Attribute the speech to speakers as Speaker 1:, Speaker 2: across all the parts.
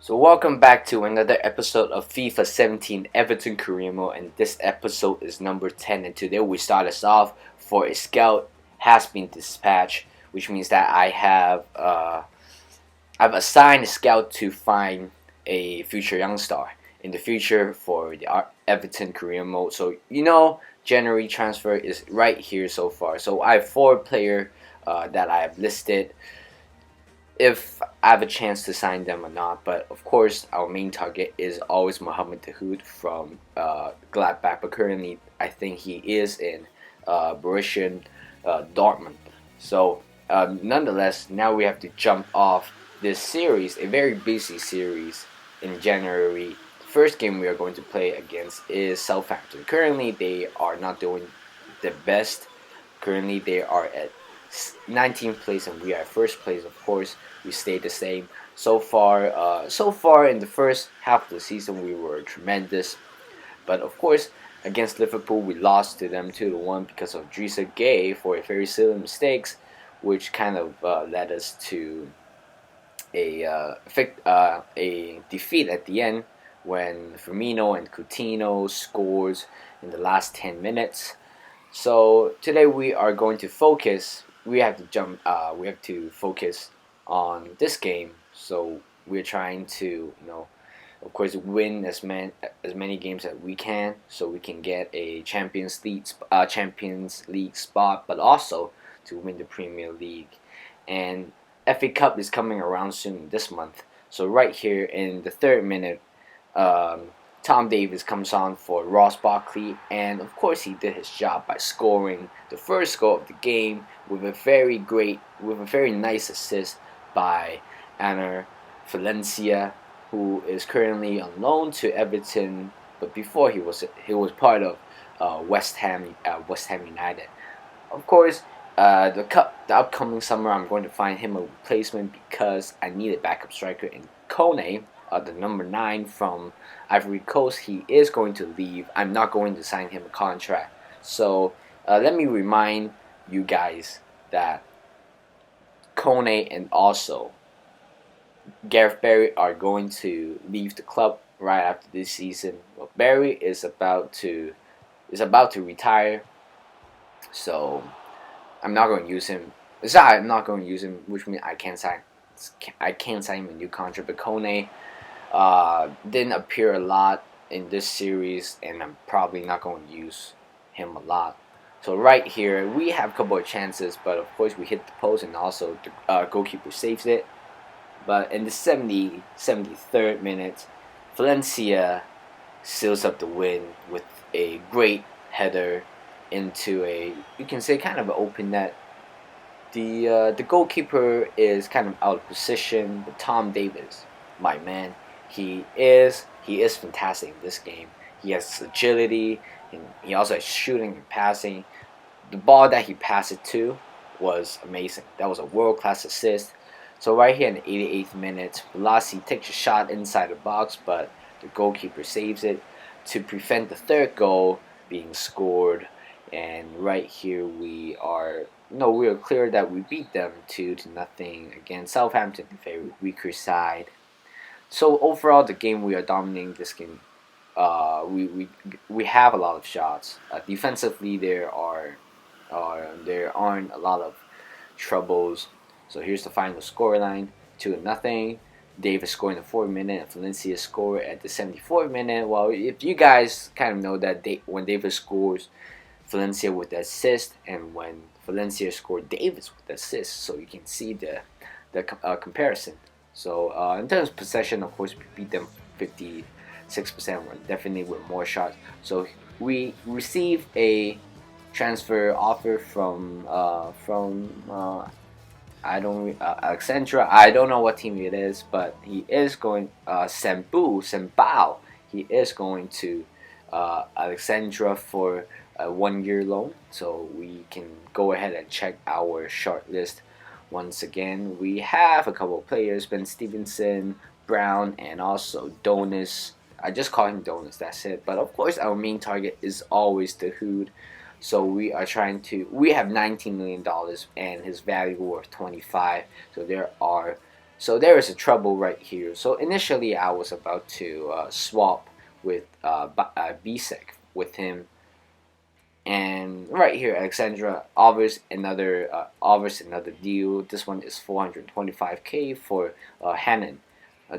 Speaker 1: So welcome back to another episode of FIFA 17 Everton Career Mode, and this episode is number 10. And today we start us off for a scout has been dispatched, which means that I've assigned a scout to find a future young star in the future for the Everton Career Mode. So January transfer is right here so far. So I have four player that I have listed if I have a chance to sign them or not. But of course, our main target is always Mohamed Dahoud from Gladbach. But currently, I think he is in Borussia Dortmund. So, nonetheless, now we have to jump off this series, a very busy series in January. The first game we are going to play against is Southampton. Currently, they are not doing the best. Currently, they are at 19th place and we are at first place. Of course, we stayed the same so far in the first half of the season. We were tremendous, but of course against Liverpool we lost to them 2-1 because of Drisa Gay for a very silly mistakes, which kind of led us to a defeat at the end when Firmino and Coutinho scores in the last 10 minutes. So today we are going to focus. We have to jump. We have to focus on this game. So we're trying to, of course, win as many games as we can, so we can get a Champions League spot, but also to win the Premier League. And FA Cup is coming around soon this month. So right here in the third minute, Tom Davies comes on for Ross Barkley, and of course he did his job by scoring the first goal of the game with a very nice assist by Anna Valencia, who is currently on loan to Everton, but before he was part of West Ham United. Of course, the upcoming summer I'm going to find him a replacement because I need a backup striker in Kone. The number 9 from Ivory Coast, he is going to leave. I'm not going to sign him a contract. So let me remind you guys that Kone and also Gareth Barry are going to leave the club right after this season. Well, Barry is about to retire, so I'm not going to use him. I'm not going to use him, which means I can't sign him a new contract. But Kone didn't appear a lot in this series, and I'm probably not going to use him a lot. So right here, we have a couple of chances, but of course we hit the post, and also the goalkeeper saves it. But in the 73rd minute, Valencia seals up the win with a great header into you can say, kind of an open net. The goalkeeper is kind of out of position, but Tom Davies, my man, he is fantastic in this game. He has agility, and he also has shooting and passing. The ball that he passed it to was amazing. That was a world-class assist. So right here in the 88th minute, Velasi takes a shot inside the box, but the goalkeeper saves it to prevent the third goal being scored. And right here we are clear that we beat them 2-0 against Southampton, a very weaker side. So overall, the game we are dominating this game. We have a lot of shots. Defensively, there aren't a lot of troubles. So here's the final scoreline: 2-0. Davis scored in the 4th minute, and Valencia scored at the 74th minute. Well, if you guys kind of know that when Davis scores, Valencia with the assist, and when Valencia scored, Davis with the assist, so you can see the comparison. So in terms of possession, of course, we beat them 56%. Definitely with more shots. So we received a transfer offer from Alexandra. I don't know what team it is, but he is going Sembao. He is going to Alexandra for a 1-year loan. So we can go ahead and check our short list. Once again, we have a couple of players: Ben Stevenson, Brown, and also Donis. I just call him Donis, that's it. But of course, our main target is always Dahoud. So we have $19 million and his value worth 25. So there are So there is a trouble right here. So initially I was about to swap with Bisek with him, and right here Alexandra offers another deal. This one is 425k for Hannon,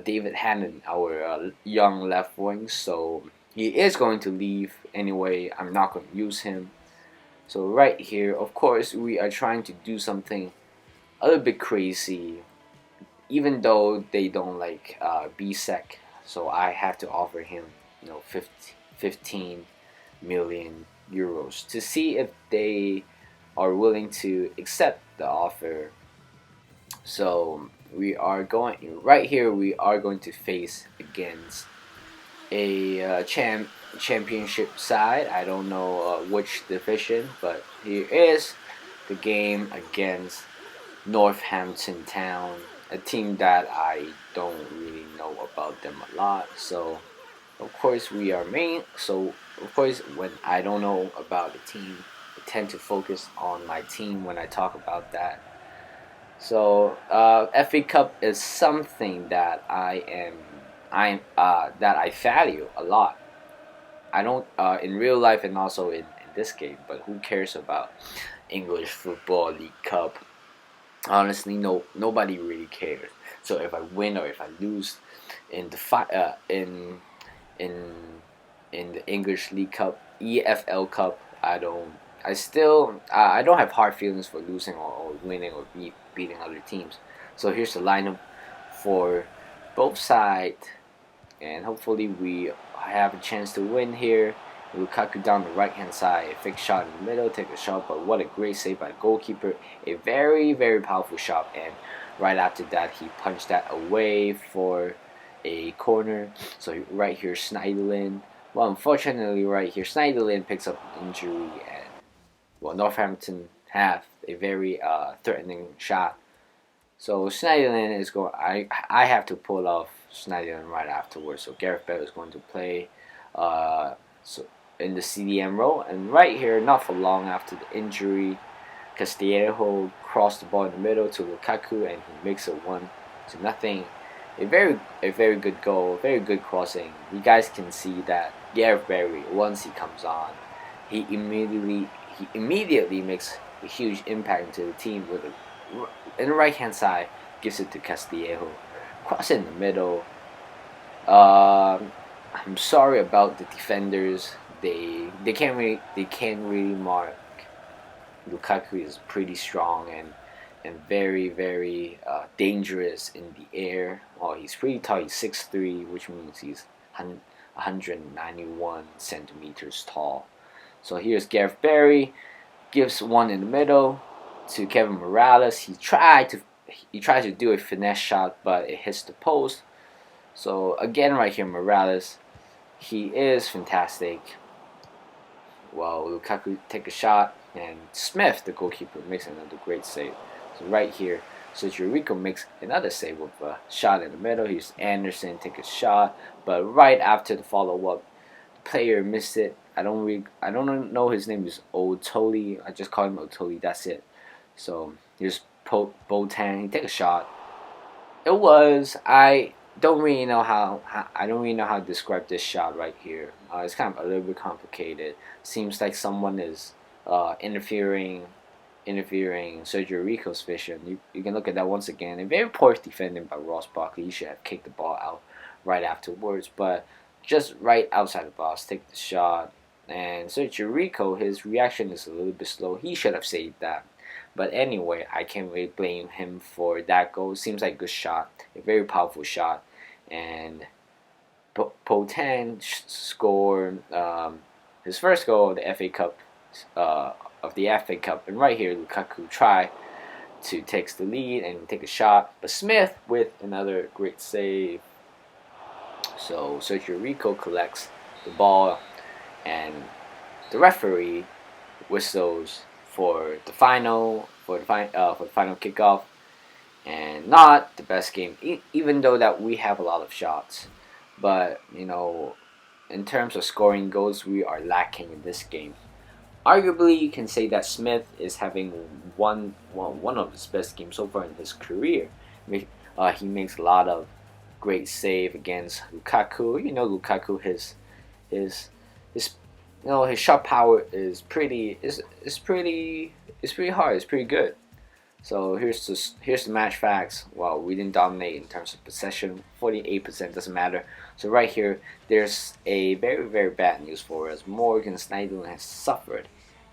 Speaker 1: David Hannon, our young left wing. So he is going to leave anyway. I'm not going to use him. So right here, of course, we are trying to do something a little bit crazy, even though they don't like BSEC. So I have to offer him, 15 million euros to see if they are willing to accept the offer. So we are going right here. We are going to face against a championship side. I don't know which division, but here is the game against Northampton Town, a team that I don't really know about them a lot. So of course we are main. So of course when I don't know about the team, I tend to focus on my team when I talk about that. So FA Cup is something that that I value a lot. I don't in real life and also in this game, but who cares about English Football League Cup? Honestly, nobody really cares. So if I win or if I lose in the in in the English League Cup, EFL Cup, I don't have hard feelings for losing or winning or beating other teams. So here's the lineup for both sides, and hopefully we have a chance to win here. Lukaku down the right hand side, a fixed shot in the middle, take a shot, but what a great save by the goalkeeper. A very, very powerful shot, and right after that he punched that away for a corner. So right here Schneiderlin, well, unfortunately right here Schneiderlin picks up an injury, and well, Northampton have a very threatening shot. So Schneiderlin is going. I have to pull off Schneiderlin right afterwards. So Gareth Bale is going to play so in the CDM role, and right here, not for long after the injury, Castillejo crossed the ball in the middle to Lukaku, and he makes it 1-0. A very good goal, very good crossing. You guys can see that Gareth Barry, once he comes on, he immediately makes a huge impact into the team with in the right hand side, gives it to Castillejo, cross it in the middle. I'm sorry about the defenders. They can't really mark. Lukaku is pretty strong and very, very dangerous in the air. Oh, he's pretty tall. He's 6'3", which means he's 191 centimeters tall. So here's Gareth Barry, gives one in the middle to Kevin Morales. He tried to do a finesse shot, but it hits the post. So again, right here, Morales, he is fantastic. Well, Lukaku take a shot, and Smith, the goalkeeper, makes another great save. So right here, Sergio Rico makes another save with a shot in the middle. Here's Anderson, take a shot, but right after the follow-up, the player missed it. I don't know his name is Otoli. I just call him Otoli. That's it. So here's Botan. He take a shot. I don't really know how to describe this shot right here. It's kind of a little bit complicated. Seems like someone is interfering Sergio Rico's vision. You can look at that once again. A very poor defending by Ross Barkley. He should have kicked the ball out right afterwards, but just right outside the box, take the shot. And Sergio Rico, his reaction is a little bit slow. He should have saved that. But anyway, I can't really blame him for that goal. It seems like a good shot, a very powerful shot. And Potan scored his first goal of the FA Cup, And right here, Lukaku tried to take the lead and take a shot, but Smith with another great save. So Sergio Rico collects the ball, and the referee whistles for the final kickoff, and not the best game, even though that we have a lot of shots, but in terms of scoring goals, we are lacking in this game. Arguably, you can say that Smith is having one of his best games so far in his career. He makes a lot of great save against Lukaku. You know, Lukaku, his his his shot power is pretty hard. It's pretty good. So here's the match facts. Well, we didn't dominate in terms of possession. 48% doesn't matter. So right here, there's a very bad news for us. Morgan Schneiderlin has suffered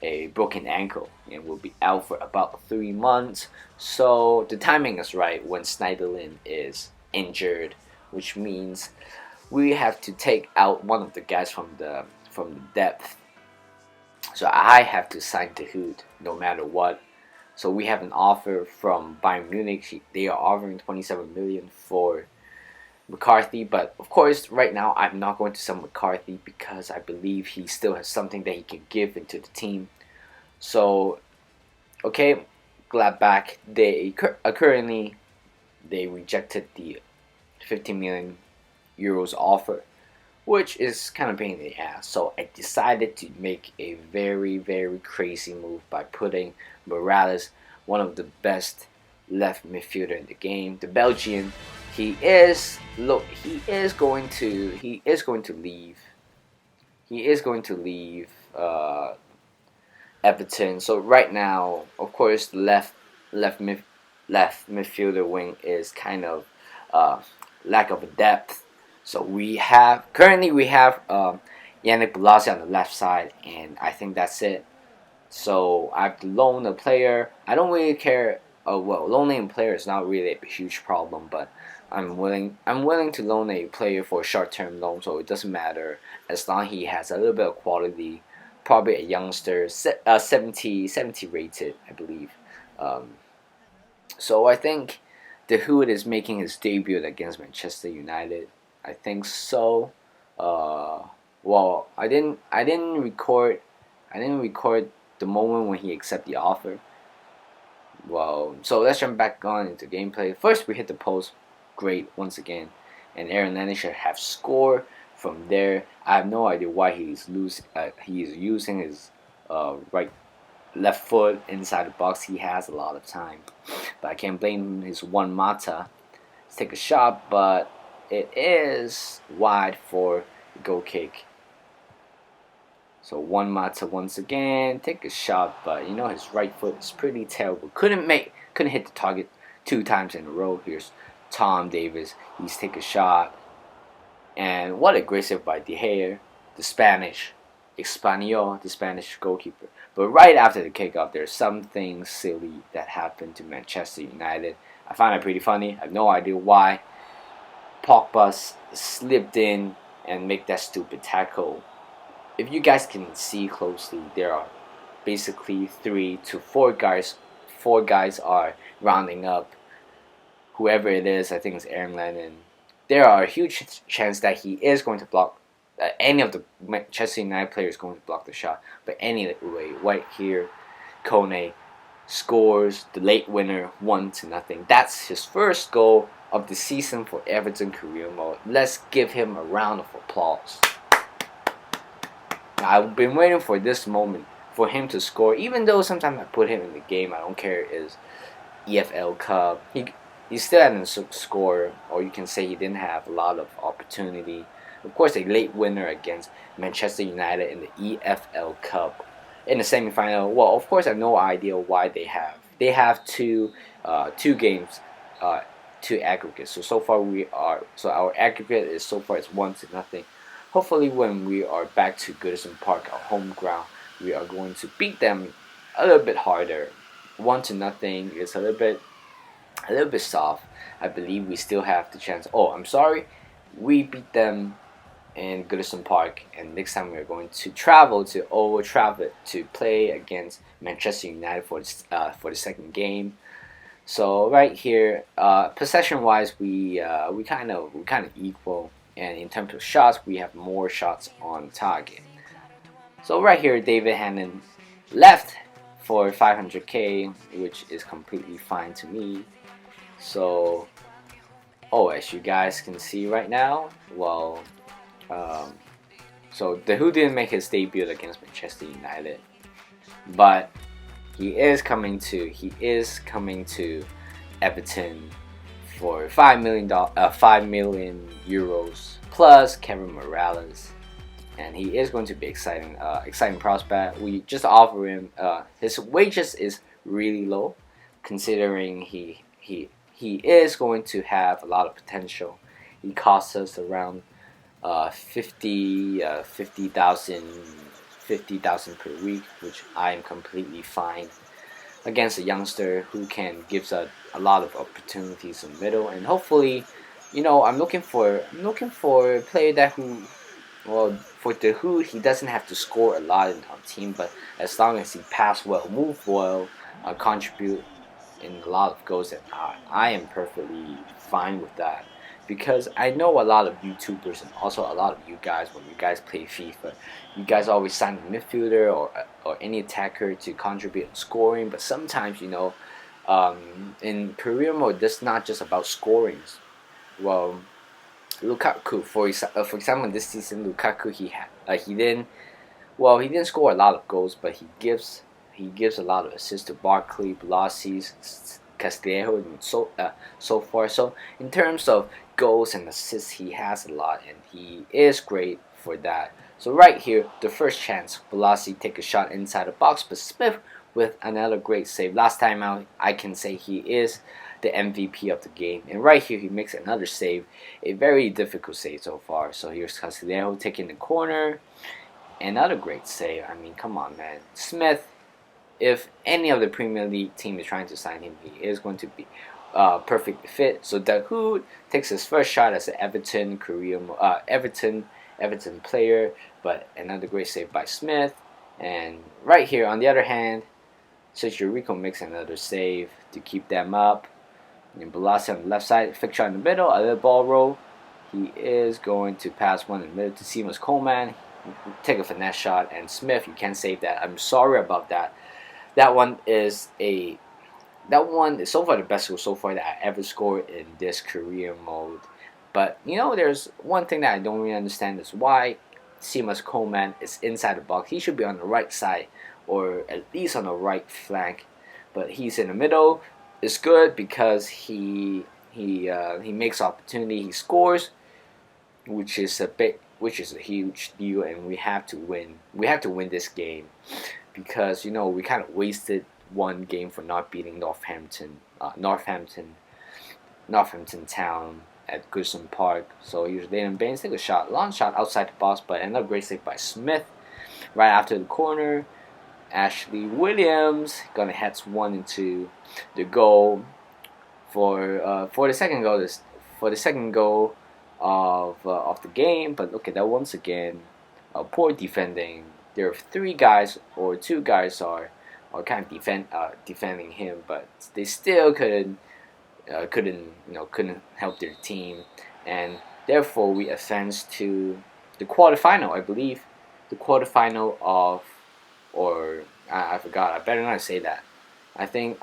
Speaker 1: a broken ankle and will be out for about 3 months. So the timing is right when Schneiderlin is injured, which means we have to take out one of the guys from the depth. So I have to sign De Hood no matter what. So we have an offer from Bayern Munich. They are offering 27 million for McCarthy, but of course right now I'm not going to sell McCarthy because I believe he still has something that he can give into the team. So okay, Gladbach, they currently they rejected the 15 million euros offer, which is kind of pain in the ass. So I decided to make a very crazy move by putting Morales, one of the best left midfielder in the game. The Belgian, he is going to leave. He is going to leave Everton. So right now, of course, the left midfielder wing is kind of lack of depth. So currently we have Yannick Bolasie on the left side, and I think that's it. So I have to loan a player. I don't really care. Well, loaning a player is not really a huge problem, but I'm willing to loan a player for a short-term loan, so it doesn't matter as long as he has a little bit of quality. Probably a youngster, 70 rated, I believe. So I think De Hood is making his debut against Manchester United. I think so. Well, I didn't record the moment when he accepted the offer. Well, so let's jump back on into gameplay. First, we hit the post, great once again, and Aaron Lanisher have scored. From there, I have no idea why he's using his left foot inside the box. He has a lot of time, but I can't blame his Juan Mata. Let's take a shot, but it is wide for the goal kick. So Juan Mata once again take a shot, but you know his right foot is pretty terrible. Couldn't hit the target 2 times in a row. Here's Tom Davis. He's take a shot, and what a great save by De Gea, the Spanish goalkeeper. But right after the kickoff, there's something silly that happened to Manchester United. I find it pretty funny. I have no idea why. Pogba slipped in and make that stupid tackle. If you guys can see closely, there are basically 3 to 4 guys. 4 guys are rounding up whoever it is. I think it's Aaron Lennon. There are a huge chance that he is going to block. Any of the Manchester United players going to block the shot. But anyway, right here, Kone scores the late winner 1-0. That's his first goal of the season for Everton career mode. Let's give him a round of applause. I've been waiting for this moment for him to score. Even though sometimes I put him in the game, I don't care. Is EFL Cup. He still hadn't scored, or you can say he didn't have a lot of opportunity. Of course, a late winner against Manchester United in the EFL Cup in the semifinal. Well, of course, I have no idea why they have two games, 2 aggregates. So far our aggregate is so far it's 1-0. Hopefully, when we are back to Goodison Park, our home ground, we are going to beat them a little bit harder. 1-0 is a little bit soft. I believe we still have the chance. Oh, I'm sorry, we beat them in Goodison Park, and next time we are going to travel to Old Trafford to play against Manchester United for the second game. So right here, possession-wise, we kind of equal. And in terms of shots, we have more shots on target. So right here, David Hannon left for 500k, which is completely fine to me. So, as you guys can see right now, well, so De Gea didn't make his debut against Manchester United, but he is coming to Everton for €5 million plus Kevin Morales, and he is going to be exciting prospect. We just offer him. His wages is really low, considering he is going to have a lot of potential. He costs us around 50,000 per week, which I am completely fine against a youngster who can gives a lot of opportunities in the middle. And hopefully, I'm looking for a player that who, well, for the who, he doesn't have to score a lot in our team, but as long as he pass well, move well, contribute in a lot of goals, and I am perfectly fine with that. Because I know a lot of YouTubers and also a lot of you guys, when you guys play FIFA, you guys always sign a midfielder or any attacker to contribute in scoring. But sometimes, in career mode, that's not just about scoring. Well, Lukaku, for example, this season, Lukaku he didn't score a lot of goals, but he gives a lot of assists to Barkley, Blassie, Castillejo, and so far. So in terms of goals and assists, he has a lot, and he is great for that. So right here, the first chance, Blassie take a shot inside the box, but Smith with another great save. Last time out, I can say he is the MVP of the game. And right here, he makes another save, a very difficult save so far. So here's Castillejo taking the corner, another great save. I mean, come on, man. Smith, if any of the Premier League team is trying to sign him, he is going to be perfect fit. So Dahoud takes his first shot as an Everton player, but another great save by Smith. And right here, on the other hand, Sergio Rico makes another save to keep them up. And Blassie on the left side, flick shot in the middle, a little ball roll. He is going to pass one in the middle to Seamus Coleman. Take a finesse shot, and Smith, you can't save that. I'm sorry about that. That one is so far the best goal so far that I ever scored in this career mode. But there's one thing that I don't really understand is why Seamus Coleman is inside the box. He should be on the right side or at least on the right flank, but he's in the middle. It's good because he makes opportunity, he scores, which is a huge deal, and we have to win. We have to win this game because we kind of wasted one game for not beating Northampton Town at Goodison Park. So here's Leighton Baines, take a shot, long shot outside the box, but another great save by Smith right after the corner. Ashley Williams gonna heads one into the goal for the second goal of the game. But look at that once again, poor defending. There are two guys are kind of defending him, but they still couldn't help their team, and therefore we advance to the quarterfinal. I believe the quarterfinal of, or I forgot. I better not say that. I think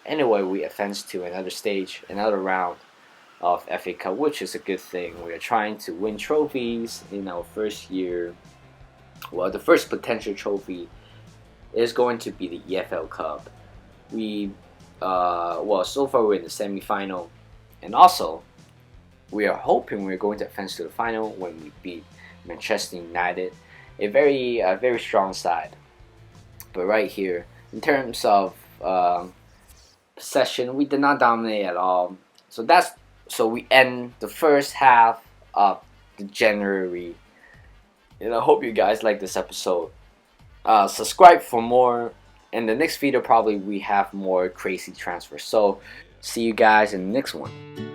Speaker 1: anyway, we advance to another stage, another round of FA Cup, which is a good thing. We are trying to win trophies in our first year. Well, the first potential trophy is going to be the EFL Cup. So far we're in the semi-final, and also we are hoping we're going to advance to the final when we beat Manchester United, a very strong side. But right here, in terms of possession, we did not dominate at all. So we end the first half of the January. And I hope you guys like this episode. Subscribe for more. In the next video, probably we have more crazy transfers. So see you guys in the next one.